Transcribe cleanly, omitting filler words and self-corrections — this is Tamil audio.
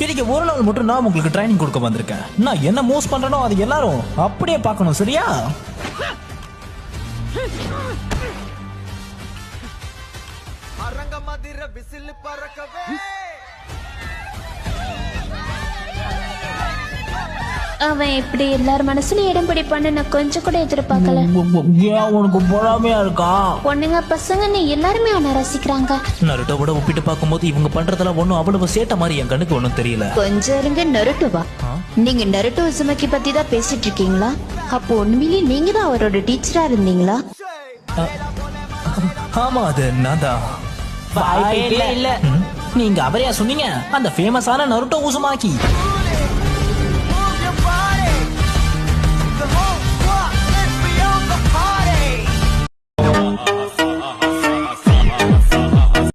இன்னைக்கு ஒரு நாள் மட்டும் நான் உங்களுக்கு ட்ரைனிங் கொடுக்க வந்திருக்கேன். நான் என்ன மூவ்ஸ் பண்றேனோ அது எல்லாரும் அப்படியே பார்க்கணும், சரியா? அவன் இப்படி எல்லாரும் மனசுல இடம் பிடிப்பான்னு நான் கொஞ்சம் கூட எதிர்பார்க்கல. உனக்கு பொறாமையா இருக்கா? பொண்ணுங்க பசங்கன்னு எல்லாருமே அவனை ரசிக்கிறாங்க. நருட்டோவோட ஒப்பிட்டு பார்க்கும்போது இவங்க பண்றதெல்லாம் ஒண்ணும் அவ்வளவு சேட்ட மாதிரி என் கண்ணுக்கு ஒண்ணும் தெரியல. கொஞ்சம் இருங்க, நருட்டோவா? நீங்க நருட்டோ உசுமக்கி பத்தி தான் பேசிட்டு இருக்கீங்களா? அப்போ உண்மையிலேயே நீங்க தான் அவரோட டீச்சரா இருந்தீங்களா? ஆமா, அது நான் தான். இல்ல, நீங்க அவரையா சொன்னீங்க? அந்த ஃபேமஸான நருட்டோ உசுமாக்கி.